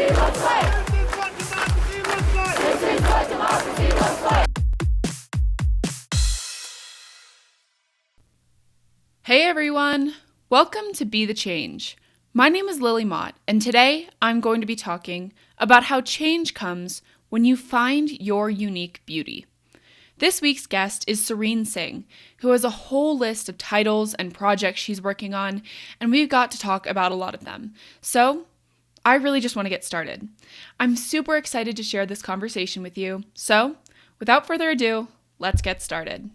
Hey everyone! Welcome to Be the Change. My name is Lily Mott, and today I'm going to be talking about how change comes when you find your unique beauty. This week's guest is Serene Singh, who has a whole list of titles and projects she's working on, and we've got to talk about a lot of them. So, I really just want to get started. I'm super excited to share this conversation with you, so, without further ado, let's get started.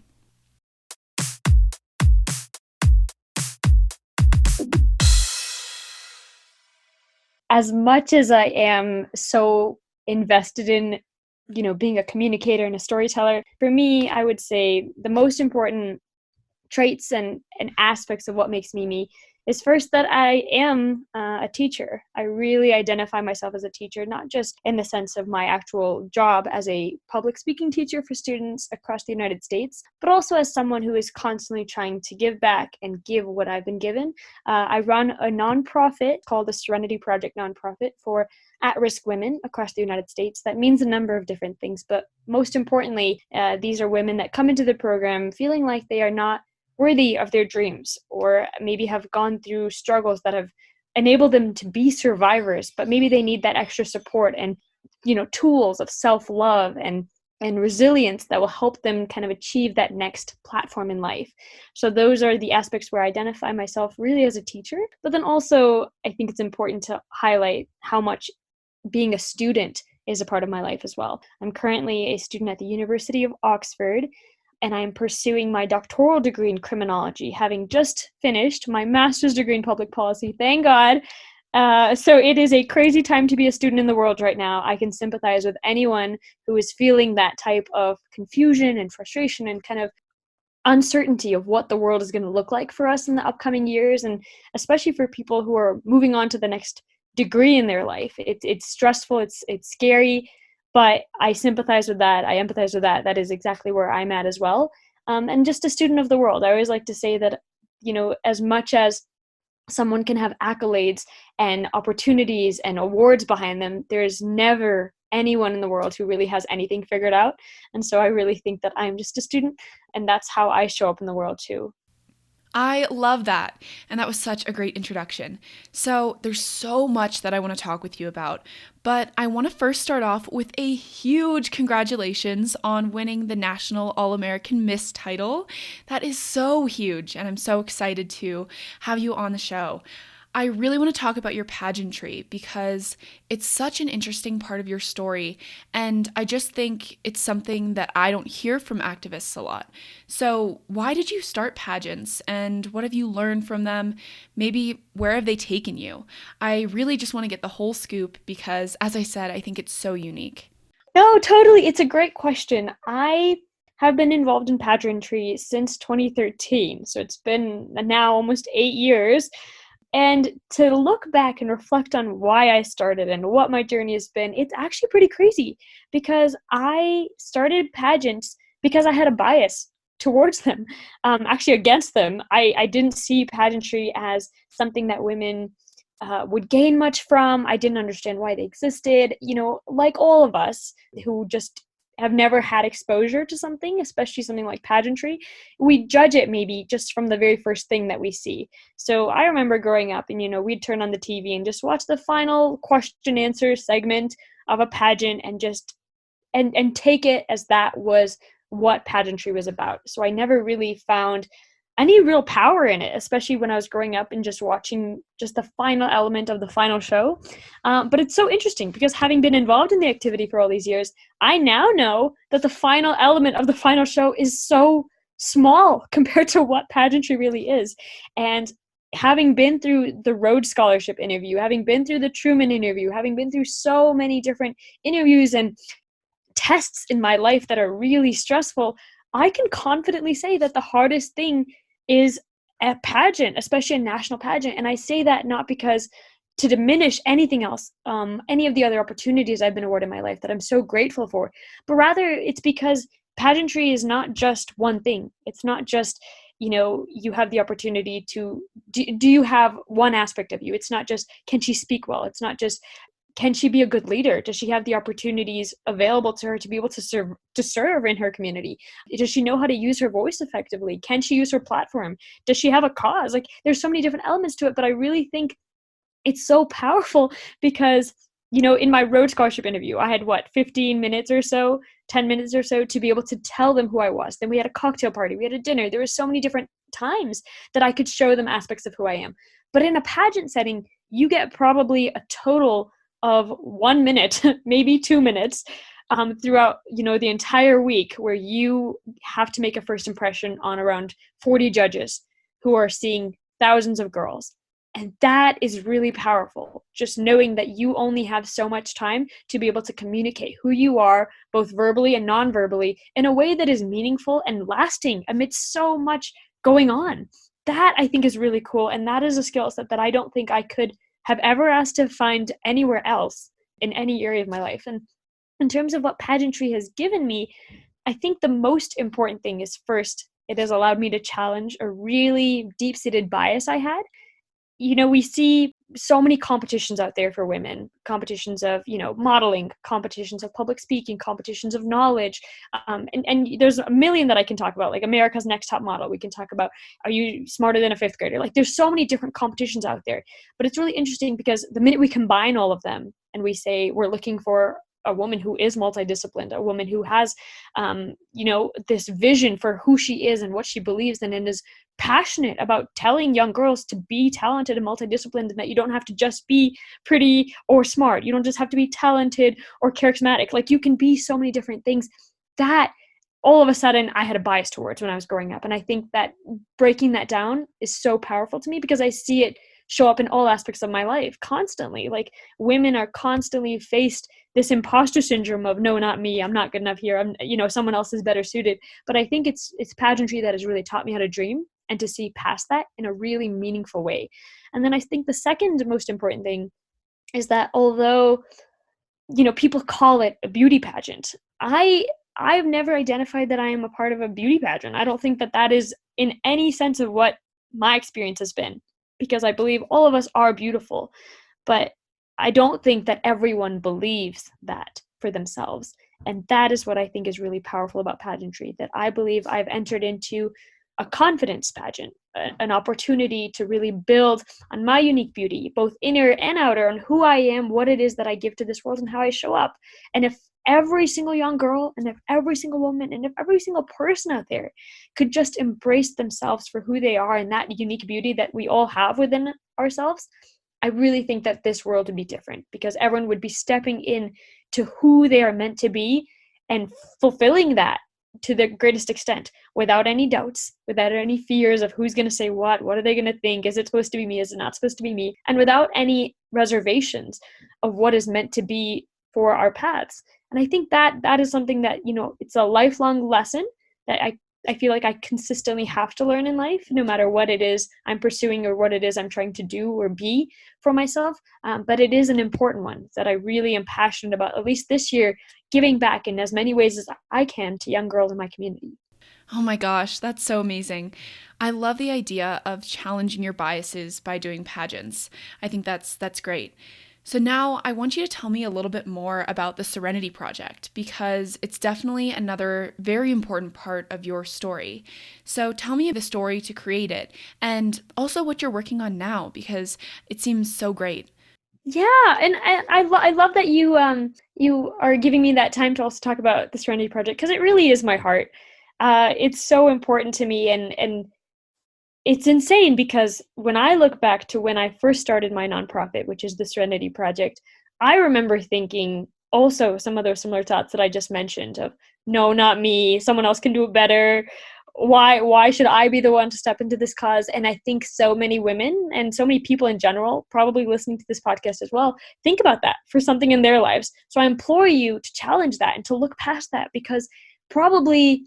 As much as I am so invested in, being a communicator and a storyteller, for me, I would say the most important traits and aspects of what makes me me is first that I am a teacher. I really identify myself as a teacher, not just in the sense of my actual job as a public speaking teacher for students across the United States, but also as someone who is constantly trying to give back and give what I've been given. I run a nonprofit called the Serenity Project nonprofit for at-risk women across the United States. That means a number of different things, but most importantly, these are women that come into the program feeling like they are not worthy of their dreams, or maybe have gone through struggles that have enabled them to be survivors, but maybe they need that extra support and tools of self-love and resilience that will help them kind of achieve that next platform in life. So those are the aspects where I identify myself really as a teacher, but then also I think it's important to highlight how much being a student is a part of my life as well. I'm currently a student at the University of Oxford, and I'm pursuing my doctoral degree in criminology, having just finished my master's degree in public policy, thank God. So it is a crazy time to be a student in the world right now. I can sympathize with anyone who is feeling that type of confusion and frustration and kind of uncertainty of what the world is going to look like for us in the upcoming years, and especially for people who are moving on to the next degree in their life. It's stressful, it's scary, but I sympathize with that. I empathize with that. That is exactly where I'm at as well. And just a student of the world. I always like to say that, as much as someone can have accolades and opportunities and awards behind them, there's never anyone in the world who really has anything figured out. And so I really think that I'm just a student, and that's how I show up in the world too. I love that, and that was such a great introduction. So there's so much that I want to talk with you about, but I want to first start off with a huge congratulations on winning the National All-American Miss title. That is so huge, and I'm so excited to have you on the show. I really want to talk about your pageantry because it's such an interesting part of your story, and I just think it's something that I don't hear from activists a lot. So, why did you start pageants, and what have you learned from them? Maybe where have they taken you? I really just want to get the whole scoop because, as I said, I think it's so unique. No, totally. It's a great question. I have been involved in pageantry since 2013, so it's been now almost 8 years. And to look back and reflect on why I started and what my journey has been, it's actually pretty crazy because I started pageants because I had a bias towards them, actually against them. I didn't see pageantry as something that women would gain much from. I didn't understand why they existed. Like all of us who just have never had exposure to something, especially something like pageantry, we judge it maybe just from the very first thing that we see. So I remember growing up and, we'd turn on the TV and just watch the final question answer segment of a pageant and just and take it as that was what pageantry was about. So I never really found any real power in it, especially when I was growing up and just watching just the final element of the final show. But it's so interesting because having been involved in the activity for all these years, I now know that the final element of the final show is so small compared to what pageantry really is. And having been through the Rhodes Scholarship interview, having been through the Truman interview, having been through so many different interviews and tests in my life that are really stressful, I can confidently say that the hardest thing is a pageant, especially a national pageant. And I say that not because to diminish anything else, any of the other opportunities I've been awarded in my life that I'm so grateful for, but rather it's because pageantry is not just one thing. It's not just, you have the opportunity to, do you have one aspect of you? It's not just, can she speak well? It's not just, Can she be a good leader? Does she have the opportunities available to her to be able to serve in her community? Does she know how to use her voice effectively? Can she use her platform? Does she have a cause? Like, there's so many different elements to it, but I really think it's so powerful because, in my Rhodes Scholarship interview, I had 15 minutes or so, 10 minutes or so to be able to tell them who I was. Then we had a cocktail party, we had a dinner. There were so many different times that I could show them aspects of who I am. But in a pageant setting, you get probably a total of 1 minute, maybe 2 minutes, throughout, the entire week, where you have to make a first impression on around 40 judges who are seeing thousands of girls. And that is really powerful, just knowing that you only have so much time to be able to communicate who you are, both verbally and non-verbally, in a way that is meaningful and lasting amidst so much going on. That, I think, is really cool. And that is a skill set that I don't think I could have ever asked to find anywhere else in any area of my life. And in terms of what pageantry has given me, I think the most important thing is, first, it has allowed me to challenge a really deep-seated bias I had. We see so many competitions out there for women, competitions of, modeling, competitions of public speaking, competitions of knowledge. And there's a million that I can talk about, like America's Next Top Model. We can talk about, are you smarter than a fifth grader? Like, there's so many different competitions out there. But it's really interesting because the minute we combine all of them and we say we're looking for a woman who is multidisciplined, a woman who has, this vision for who she is and what she believes in, and is passionate about telling young girls to be talented and multidisciplined, and that you don't have to just be pretty or smart. You don't just have to be talented or charismatic. Like, you can be so many different things. That, all of a sudden, I had a bias towards when I was growing up. And I think that breaking that down is so powerful to me, because I see it show up in all aspects of my life constantly. Like, women are constantly faced this imposter syndrome of, no, not me, I'm not good enough here, I'm, someone else is better suited. But I think it's pageantry that has really taught me how to dream and to see past that in a really meaningful way. And then I think the second most important thing is that, although, people call it a beauty pageant, I've never identified that I am a part of a beauty pageant. I don't think that that is in any sense of what my experience has been, because I believe all of us are beautiful. But I don't think that everyone believes that for themselves. And that is what I think is really powerful about pageantry, that I believe I've entered into a confidence pageant, an opportunity to really build on my unique beauty, both inner and outer, on who I am, what it is that I give to this world, and how I show up. And if every single young girl, and if every single woman, and if every single person out there could just embrace themselves for who they are and that unique beauty that we all have within ourselves, I really think that this world would be different, because everyone would be stepping in to who they are meant to be and fulfilling that to the greatest extent, without any doubts, without any fears of who's going to say what are they going to think, is it supposed to be me, is it not supposed to be me, and without any reservations of what is meant to be for our paths. And I think that is something that, it's a lifelong lesson that I feel like I consistently have to learn in life, no matter what it is I'm pursuing or what it is I'm trying to do or be for myself. But it is an important one that I really am passionate about, at least this year, giving back in as many ways as I can to young girls in my community. Oh my gosh, that's so amazing. I love the idea of challenging your biases by doing pageants. I think that's great. So now I want you to tell me a little bit more about the Serenity Project, because it's definitely another very important part of your story. So tell me the story to create it, and also what you're working on now, because it seems so great. Yeah, and I love that you are giving me that time to also talk about the Serenity Project, because it really is my heart. It's so important to me, and it's insane, because when I look back to when I first started my nonprofit, which is the Serenity Project, I remember thinking also some of those similar thoughts that I just mentioned of, no, not me, someone else can do it better. Why should I be the one to step into this cause? And I think so many women and so many people in general, probably listening to this podcast as well, think about that for something in their lives. So I implore you to challenge that and to look past that, because probably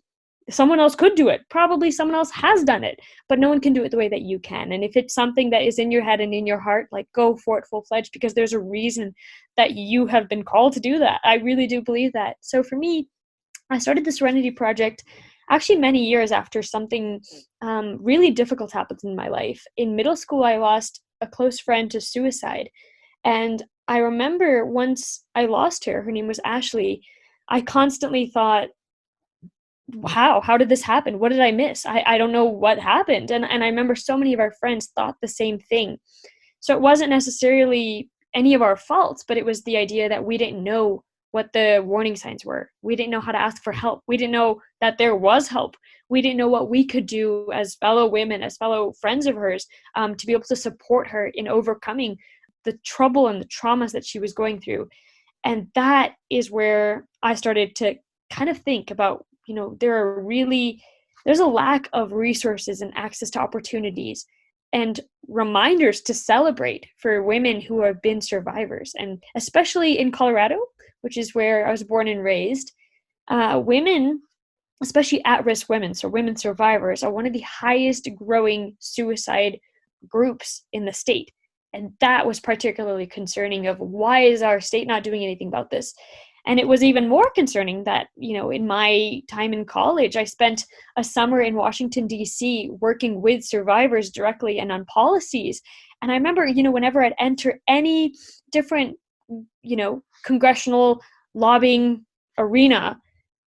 someone else could do it. Probably someone else has done it, but no one can do it the way that you can. And if it's something that is in your head and in your heart, like, go for it full-fledged, because there's a reason that you have been called to do that. I really do believe that. So for me, I started the Serenity Project actually many years after something really difficult happened in my life. In middle school, I lost a close friend to suicide. And I remember once I lost her name was Ashley, I constantly thought, how did this happen? What did I miss? I don't know what happened. And I remember so many of our friends thought the same thing. So it wasn't necessarily any of our faults, but it was the idea that we didn't know what the warning signs were. We didn't know how to ask for help. We didn't know that there was help. We didn't know what we could do as fellow women, as fellow friends of hers, to be able to support her in overcoming the trouble and the traumas that she was going through. And that is where I started to kind of think about, there's a lack of resources and access to opportunities and reminders to celebrate for women who have been survivors. And especially in Colorado, which is where I was born and raised, women, especially at-risk women, so women survivors, are one of the highest growing suicide groups in the state. And that was particularly concerning of why is our state not doing anything about this? And it was even more concerning that, in my time in college, I spent a summer in Washington, D.C., working with survivors directly and on policies. And I remember, whenever I'd enter any different, congressional lobbying arena,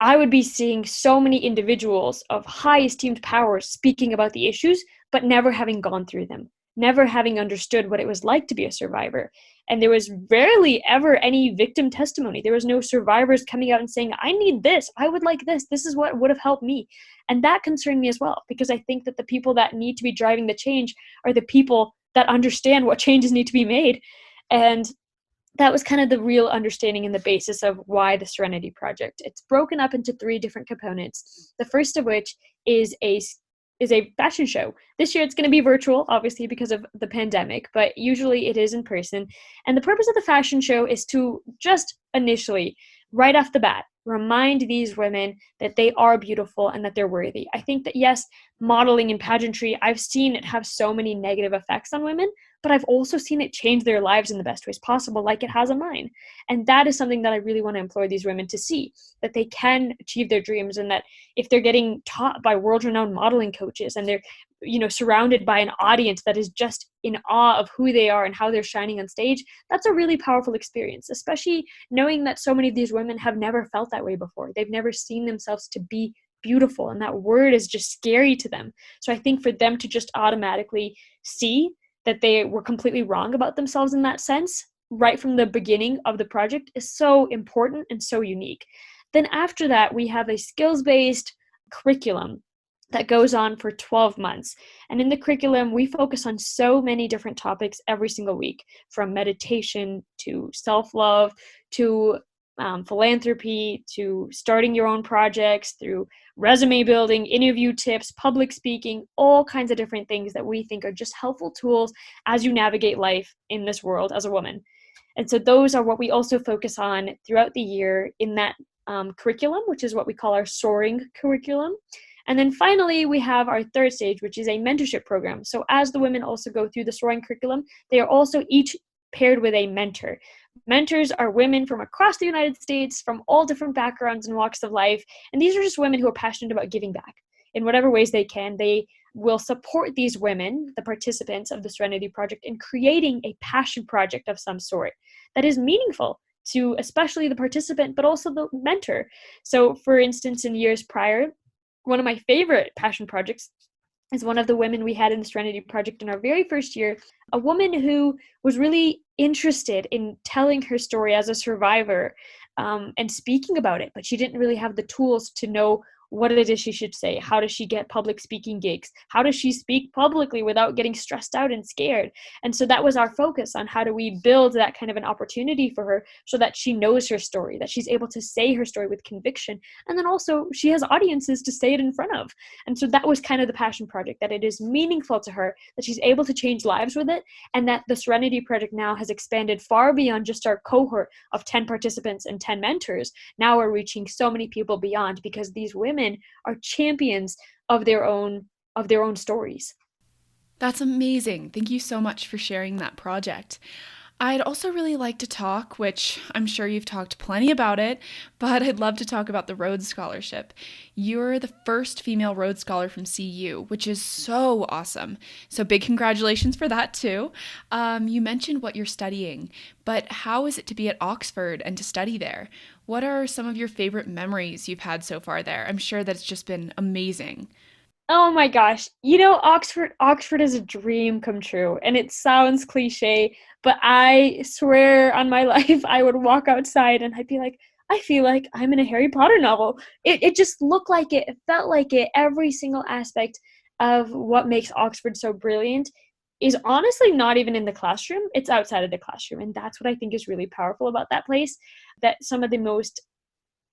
I would be seeing so many individuals of high esteemed powers speaking about the issues, but never having gone through them, never having understood what it was like to be a survivor. And there was rarely ever any victim testimony. There was no survivors coming out and saying, I need this, I would like this is what would have helped me. And that concerned me as well, because I think that the people that need to be driving the change are the people that understand what changes need to be made. And that was kind of the real understanding and the basis of why the Serenity Project. It's broken up into 3 different components. The first of which is a fashion show. This year it's going to be virtual, obviously because of the pandemic, but usually it is in person. And the purpose of the fashion show is to just initially, right off the bat, remind these women that they are beautiful and that they're worthy. I think that, yes, modeling and pageantry, I've seen it have so many negative effects on women, but I've also seen it change their lives in the best ways possible, like it has on mine. And that is something that I really want to implore these women to see, that they can achieve their dreams, and that if they're getting taught by world-renowned modeling coaches and they're, surrounded by an audience that is just in awe of who they are and how they're shining on stage, that's a really powerful experience, especially knowing that so many of these women have never felt that way before. They've never seen themselves to be beautiful, and that word is just scary to them. So I think for them to just automatically see that they were completely wrong about themselves in that sense right from the beginning of the project is so important and so unique. Then after that, we have a skills-based curriculum that goes on for 12 months. And in the curriculum, we focus on so many different topics every single week, from meditation to self-love to philanthropy to starting your own projects, through resume building, interview tips, public speaking, all kinds of different things that we think are just helpful tools as you navigate life in this world as a woman. And so those are what we also focus on throughout the year in that curriculum, which is what we call our soaring curriculum. And then finally, we have our third stage, which is a mentorship program. So as the women also go through the soaring curriculum, they are also each paired with a mentor. Mentors are women from across the United States, from all different backgrounds and walks of life. And these are just women who are passionate about giving back in whatever ways they can. They will support these women, the participants of the Serenity Project, in creating a passion project of some sort that is meaningful to especially the participant, but also the mentor. So for instance, in years prior, one of my favorite passion projects is one of the women we had in the Serenity Project in our very first year, a woman who was really interested in telling her story as a survivor and speaking about it, but she didn't really have the tools to know what it is she should say. How does she get public speaking gigs? How does she speak publicly without getting stressed out and scared? And so that was our focus on how do we build that kind of an opportunity for her so that she knows her story, that she's able to say her story with conviction. And then also she has audiences to say it in front of. And so that was kind of the passion project, that it is meaningful to her, that she's able to change lives with it, and that the Serenity Project now has expanded far beyond just our cohort of 10 participants and 10 mentors. Now we're reaching so many people beyond, because these women are champions of their own stories. That's amazing. Thank you so much for sharing that project. I'd also really like to talk, which I'm sure you've talked plenty about it, but I'd love to talk about the Rhodes Scholarship. You're the first female Rhodes Scholar from CU, which is so awesome. So big congratulations for that too. You mentioned what you're studying, but how is it to be at Oxford and to study there? What are some of your favorite memories you've had so far there? I'm sure that it's just been amazing. Oh my gosh. Oxford is a dream come true. And it sounds cliche, but I swear on my life I would walk outside and I'd be like, I feel like I'm in a Harry Potter novel. It just looked like it. It felt like it. Every single aspect of what makes Oxford so brilliant is honestly not even in the classroom. It's outside of the classroom. And that's what I think is really powerful about that place. That some of the most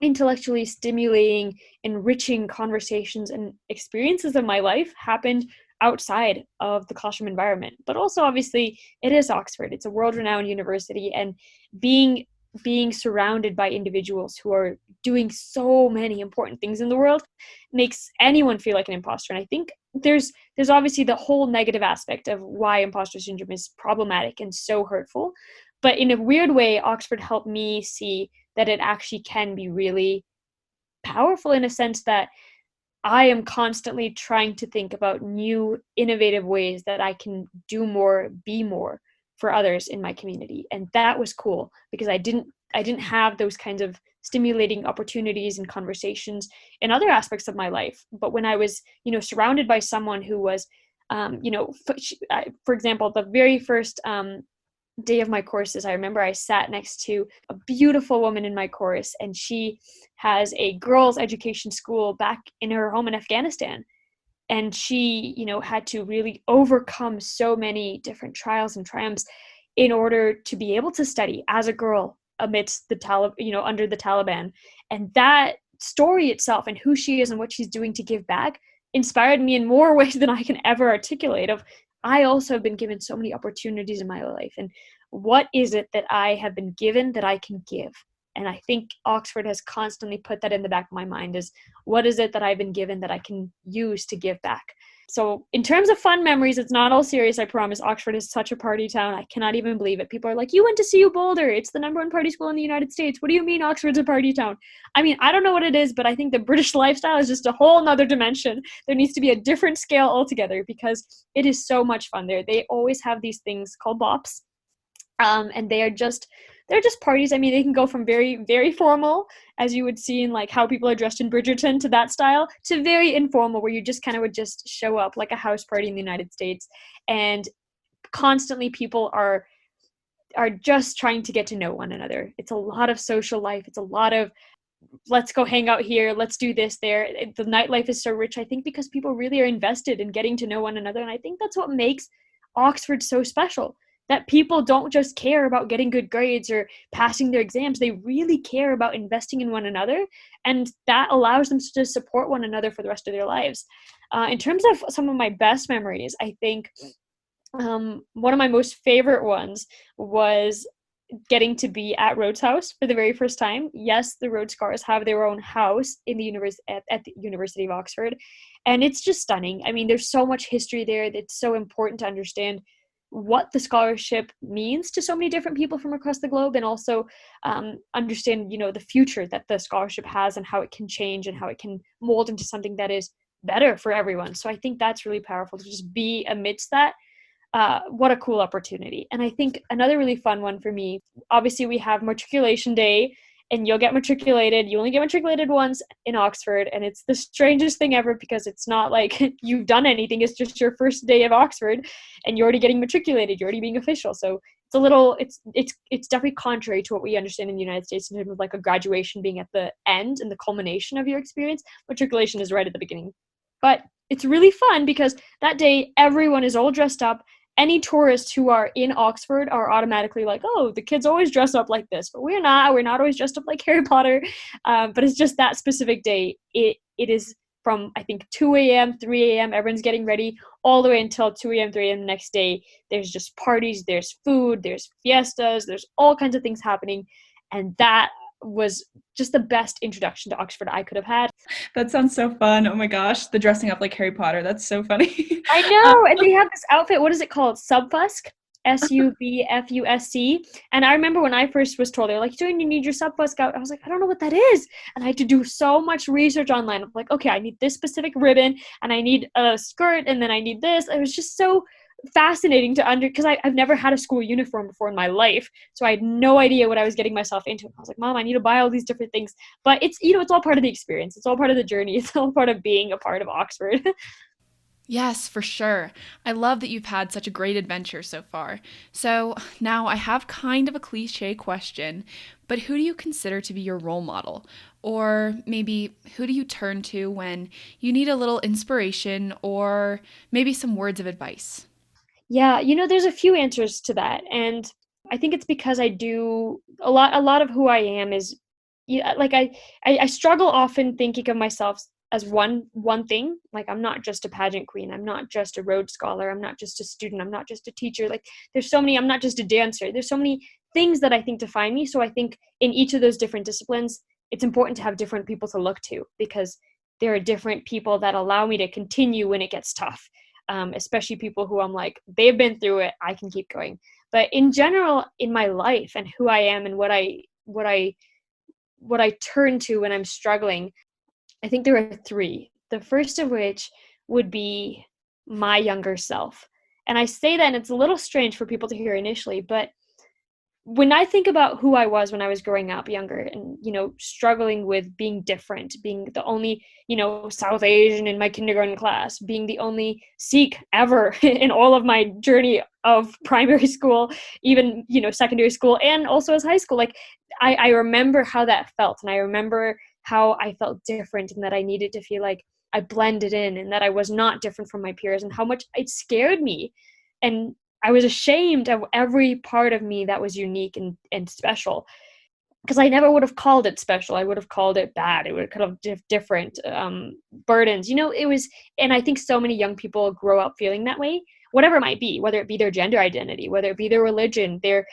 intellectually stimulating, enriching conversations and experiences of my life happened outside of the classroom environment. But also, obviously, it is Oxford. It's a world-renowned university, and being being surrounded by individuals who are doing so many important things in the world makes anyone feel like an imposter. And I think there's obviously the whole negative aspect of why imposter syndrome is problematic and so hurtful. But in a weird way, Oxford helped me see that it actually can be really powerful in a sense that I am constantly trying to think about new innovative ways that I can do more, be more for others in my community. And that was cool because I didn't have those kinds of stimulating opportunities and conversations in other aspects of my life. But when I was, surrounded by someone who was for example, the very first day of my courses, I remember I sat next to a beautiful woman in my course, and she has a girls' education school back in her home in Afghanistan. And she, had to really overcome so many different trials and triumphs in order to be able to study as a girl amidst the under the Taliban. And that story itself and who she is and what she's doing to give back inspired me in more ways than I can ever articulate. Of I also have been given so many opportunities in my life, and what is it that I have been given that I can give? And I think Oxford has constantly put that in the back of my mind, is what is it that I've been given that I can use to give back? So in terms of fun memories, it's not all serious, I promise. Oxford is such a party town. I cannot even believe it. People are like, you went to CU Boulder. It's the number one party school in the United States. What do you mean Oxford's a party town? I mean, I don't know what it is, but I think the British lifestyle is just a whole nother dimension. There needs to be a different scale altogether because it is so much fun there. They always have these things called bops, and they're just parties. I mean, they can go from very, very formal, as you would see in like how people are dressed in Bridgerton, to that style, to very informal, where you just kind of would just show up like a house party in the United States. And constantly people are just trying to get to know one another. It's a lot of social life. It's a lot of let's go hang out here, let's do this there. The nightlife is so rich, I think, because people really are invested in getting to know one another. And I think that's what makes Oxford so special, that people don't just care about getting good grades or passing their exams. They really care about investing in one another, and that allows them to support one another for the rest of their lives. In terms of some of my best memories, I think one of my most favorite ones was getting to be at Rhodes House for the very first time. Yes, the Rhodes Scholars have their own house in the at the University of Oxford, and it's just stunning. I mean, there's so much history there that's so important to understand what the scholarship means to so many different people from across the globe, and also understand, the future that the scholarship has and how it can change and how it can mold into something that is better for everyone. So I think that's really powerful to just be amidst that. What a cool opportunity. And I think another really fun one for me, obviously we have matriculation day, and you'll get matriculated. You only get matriculated once in Oxford, and it's the strangest thing ever because it's not like you've done anything. It's just your first day of Oxford and you're already getting matriculated. You're already being official. So it's definitely contrary to what we understand in the United States in terms of like a graduation being at the end and the culmination of your experience. Matriculation is right at the beginning. But it's really fun because that day everyone is all dressed up. Any tourists who are in Oxford are automatically like, oh, the kids always dress up like this, but we're not always dressed up like Harry Potter. But it's just that specific day. It is from, I think, 2 a.m., 3 a.m., everyone's getting ready, all the way until 2 a.m., 3 a.m. the next day. There's just parties, there's food, there's fiestas, there's all kinds of things happening. And that was just the best introduction to Oxford I could have had. That sounds so fun. Oh my gosh, the dressing up like Harry Potter. That's so funny. I know, and they have this outfit. What is it called? Subfusk? SUBFUSC. And I remember when I first was told, they were like, "Don't you need your sub bus scout?" I was like, I don't know what that is. And I had to do so much research online. I'm like, okay, I need this specific ribbon and I need a skirt and then I need this. It was just so fascinating to because I've never had a school uniform before in my life. So I had no idea what I was getting myself into. I was like, Mom, I need to buy all these different things. But it's, it's all part of the experience. It's all part of the journey. It's all part of being a part of Oxford. Yes, for sure. I love that you've had such a great adventure so far. So, now I have kind of a cliche question, but who do you consider to be your role model? Or maybe who do you turn to when you need a little inspiration or maybe some words of advice? Yeah, there's a few answers to that. And I think it's because I do a lot of who I am is, yeah, like I struggle often thinking of myself as one thing. Like, I'm not just a pageant queen, I'm not just a Rhodes Scholar, I'm not just a student, I'm not just a teacher. Like, there's so many, I'm not just a dancer. There's so many things that I think define me. So I think in each of those different disciplines, it's important to have different people to look to, because there are different people that allow me to continue when it gets tough. Especially people who I'm like, they've been through it, I can keep going. But in general, in my life and who I am and what I turn to when I'm struggling, I think there are three. The first of which would be my younger self. And I say that, and it's a little strange for people to hear initially, but when I think about who I was when I was growing up younger and, struggling with being different, being the only, South Asian in my kindergarten class, being the only Sikh ever in all of my journey of primary school, even, secondary school, and also as high school, like I remember how that felt. And I remember how I felt different and that I needed to feel like I blended in and that I was not different from my peers, and how much it scared me. And I was ashamed of every part of me that was unique and special, because I never would have called it special. I would have called it bad. It would have different burdens. It was, and I think so many young people grow up feeling that way, whatever it might be, whether it be their gender identity, whether it be their religion, their,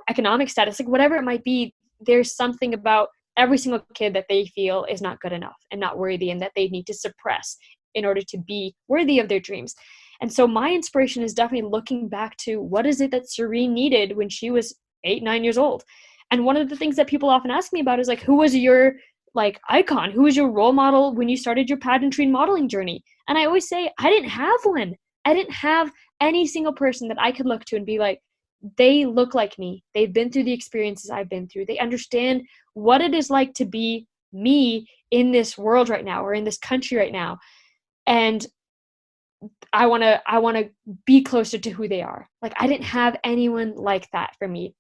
economic status, like whatever it might be, there's something about every single kid that they feel is not good enough and not worthy, and that they need to suppress in order to be worthy of their dreams. And so my inspiration is definitely looking back to what is it that Serene needed when she was 8, 9 years old. And one of the things that people often ask me about is like, who was your like icon? Who was your role model when you started your pageantry and modeling journey? And I always say, I didn't have one. I didn't have any single person that I could look to and be like, they look like me. They've been through the experiences I've been through. They understand what it is like to be me in this world right now, or in this country right now. And I want to be closer to who they are. Like, I didn't have anyone like that for me.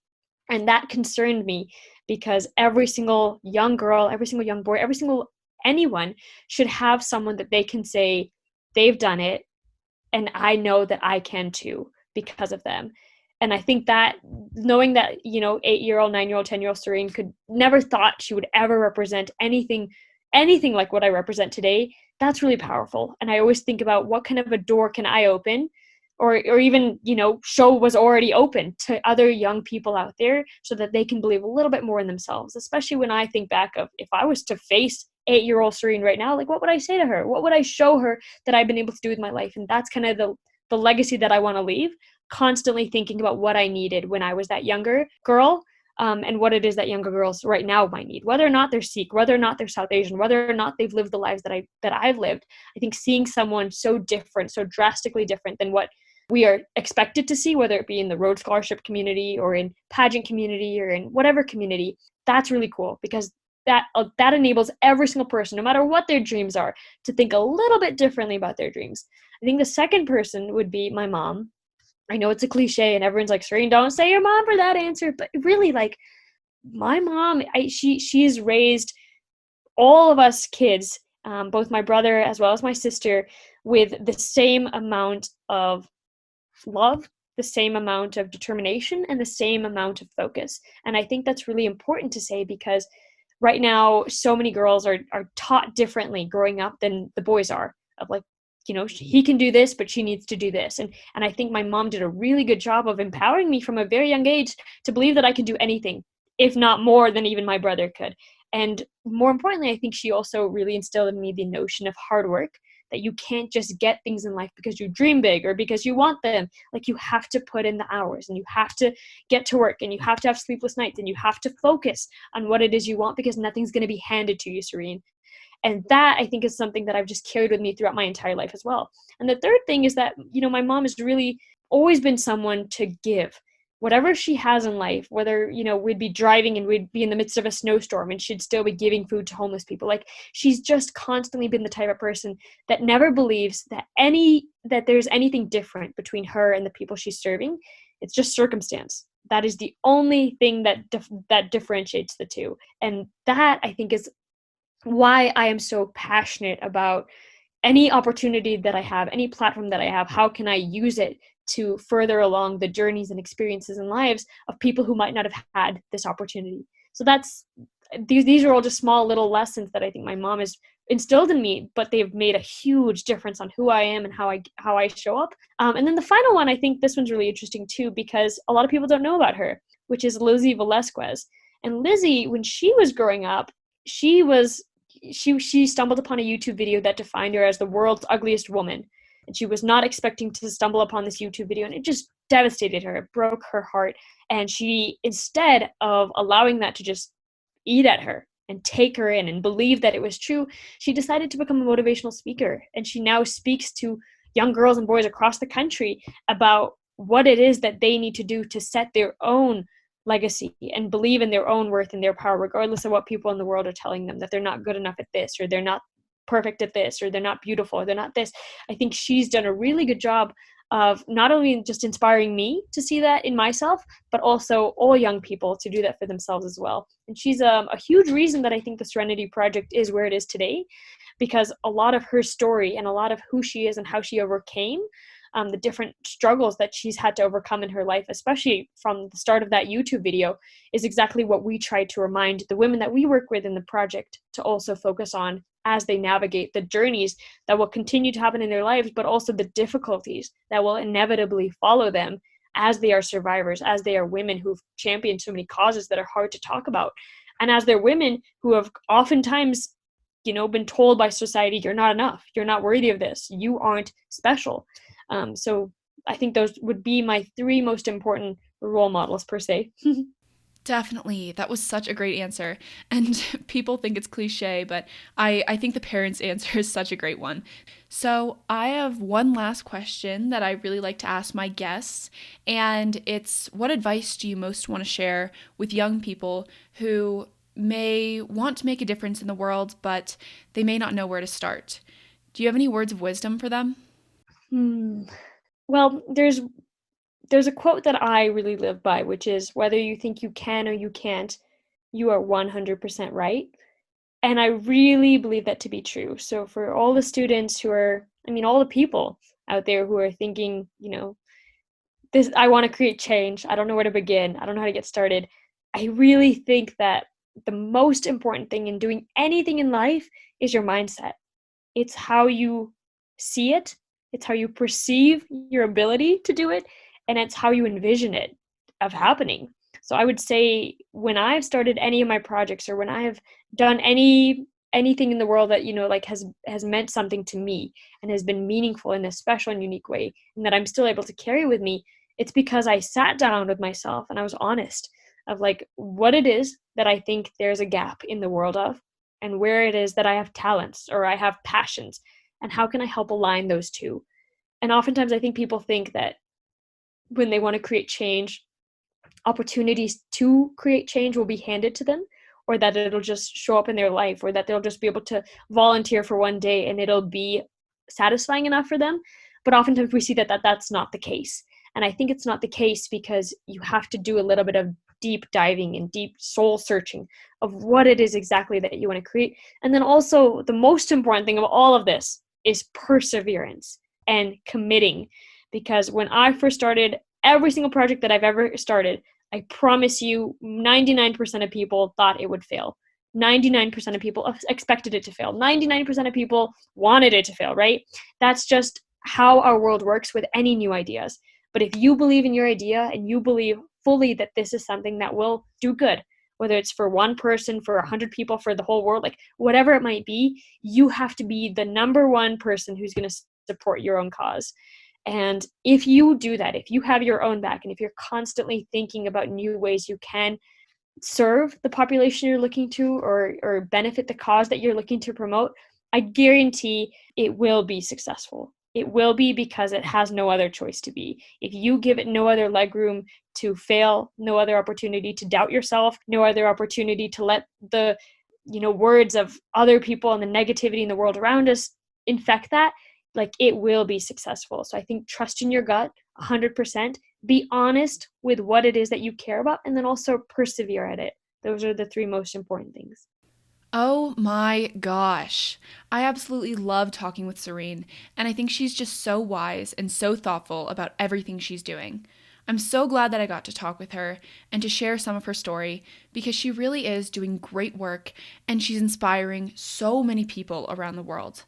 And that concerned me, because every single young girl, every single young boy, every single anyone should have someone that they can say they've done it, and I know that I can too because of them. And I think that knowing that, 8-year-old, 9-year-old, 10-year-old Serene could never thought she would ever represent anything like what I represent today, that's really powerful. And I always think about what kind of a door can I open, or even, show was already open to other young people out there, so that they can believe a little bit more in themselves. Especially when I think back of, if I was to face 8-year-old Serene right now, like, what would I say to her? What would I show her that I've been able to do with my life? And that's kind of the legacy that I want to leave, constantly thinking about what I needed when I was that younger girl, and what it is that younger girls right now might need, whether or not they're Sikh, whether or not they're South Asian, whether or not they've lived the lives that I've lived. I think seeing someone so different, so drastically different than what we are expected to see, whether it be in the Rhodes Scholarship community or in pageant community or in whatever community, that's really cool, because that enables every single person, no matter what their dreams are, to think a little bit differently about their dreams. I think the second person would be my mom. I know it's a cliche and everyone's like, Serene, don't say your mom for that answer. But really, like, my mom, she's raised all of us kids, both my brother as well as my sister, with the same amount of love, the same amount of determination, and the same amount of focus. And I think that's really important to say, because right now, so many girls are taught differently growing up than the boys are, of like, he can do this, but she needs to do this. And I think my mom did a really good job of empowering me from a very young age to believe that I could do anything, if not more than even my brother could. And more importantly, I think she also really instilled in me the notion of hard work, that you can't just get things in life because you dream big or because you want them. Like, you have to put in the hours, and you have to get to work, and you have to have sleepless nights, and you have to focus on what it is you want, because nothing's going to be handed to you, Serene. And that, I think, is something that I've just carried with me throughout my entire life as well. And the third thing is that, my mom has really always been someone to give whatever she has in life, whether, we'd be driving and we'd be in the midst of a snowstorm and she'd still be giving food to homeless people. Like, she's just constantly been the type of person that never believes that there's anything different between her and the people she's serving. It's just circumstance. That is the only thing that differentiates the two. And that, I think, is why I am so passionate about any opportunity that I have, any platform that I have. How can I use it to further along the journeys and experiences and lives of people who might not have had this opportunity? So these are all just small little lessons that I think my mom has instilled in me, but they've made a huge difference on who I am and how I show up. And then the final one, I think this one's really interesting too, because a lot of people don't know about her, which is Lizzie Velasquez. And Lizzie, when she was growing up, she stumbled upon a YouTube video that defined her as the world's ugliest woman. And she was not expecting to stumble upon this YouTube video, and it just devastated her. It broke her heart. And she, instead of allowing that to just eat at her and take her in and believe that it was true, she decided to become a motivational speaker. And she now speaks to young girls and boys across the country about what it is that they need to do to set their own legacy and believe in their own worth and their power, regardless of what people in the world are telling them, that they're not good enough at this, or they're not perfect at this, or they're not beautiful, or they're not this. I think she's done a really good job of not only just inspiring me to see that in myself, but also all young people to do that for themselves as well. And she's a huge reason that I think the Serenity Project is where it is today, because a lot of her story and a lot of who she is and how she overcame the different struggles that she's had to overcome in her life, especially from the start of that YouTube video, is exactly what we try to remind the women that we work with in the project to also focus on as they navigate the journeys that will continue to happen in their lives, but also the difficulties that will inevitably follow them as they are survivors, as they are women who've championed so many causes that are hard to talk about, and as they're women who have oftentimes, been told by society, you're not enough, you're not worthy of this, you aren't special. So I think those would be my three most important role models, per se. Definitely. That was such a great answer. And people think it's cliche, but I think the parents' answer is such a great one. So I have one last question that I really like to ask my guests, and it's, what advice do you most want to share with young people who may want to make a difference in the world, but they may not know where to start? Do you have any words of wisdom for them? Well, there's a quote that I really live by, which is, whether you think you can or you can't, you are 100% right. And I really believe that to be true. So for all the students all the people out there who are thinking, this, I want to create change, I don't know where to begin, I don't know how to get started, I really think that the most important thing in doing anything in life is your mindset. It's how you see it, it's how you perceive your ability to do it, and it's how you envision it of happening. So I would say, when I've started any of my projects, or when I have done anything in the world that has meant something to me and has been meaningful in a special and unique way, and that I'm still able to carry with me, it's because I sat down with myself and I was honest of what it is that I think there's a gap in the world of, and where it is that I have talents or I have passions, and how can I help align those two. And oftentimes I think people think that when they want to create change, opportunities to create change will be handed to them, or that it'll just show up in their life, or that they'll just be able to volunteer for one day and it'll be satisfying enough for them. But oftentimes we see that that's not the case. And I think it's not the case because you have to do a little bit of deep diving and deep soul searching of what it is exactly that you want to create. And then also, the most important thing of all of this is perseverance and committing. Because when I first started every single project that I've ever started, I promise you, 99% of people thought it would fail. 99% of people expected it to fail. 99% of people wanted it to fail, right? That's just how our world works with any new ideas. But if you believe in your idea and you believe fully that this is something that will do good, whether it's for one person, for 100 people, for the whole world, like whatever it might be, you have to be the number one person who's going to support your own cause. And if you do that, if you have your own back, and if you're constantly thinking about new ways you can serve the population you're looking to, or benefit the cause that you're looking to promote, I guarantee it will be successful. It will be, because it has no other choice to be. If you give it no other legroom to fail, no other opportunity to doubt yourself, no other opportunity to let the words of other people and the negativity in the world around us infect that, like, it will be successful. So I think trust in your gut 100%, be honest with what it is that you care about, and then also persevere at it. Those are the three most important things. Oh my gosh. I absolutely love talking with Serene, and I think she's just so wise and so thoughtful about everything she's doing. I'm so glad that I got to talk with her and to share some of her story, because she really is doing great work and she's inspiring so many people around the world.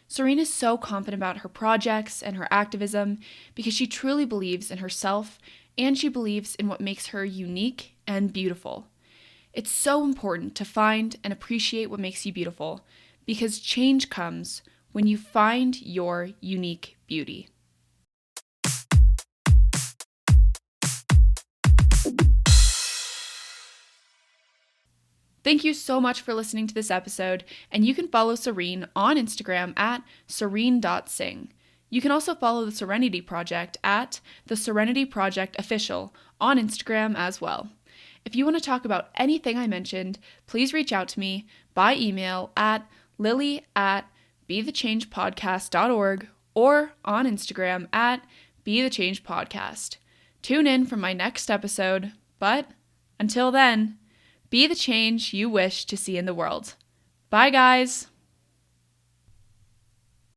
Serene is so confident about her projects and her activism because she truly believes in herself, and she believes in what makes her unique and beautiful. It's so important to find and appreciate what makes you beautiful, because change comes when you find your unique beauty. Thank you so much for listening to this episode, and you can follow Serene on Instagram at serene.sing. You can also follow the Serenity Project at the Serenity Project Official on Instagram as well. If you want to talk about anything I mentioned, please reach out to me by email at lily@bethechangepodcast.org or on Instagram at bethechangepodcast. Tune in for my next episode, but until then, be the change you wish to see in the world. Bye, guys!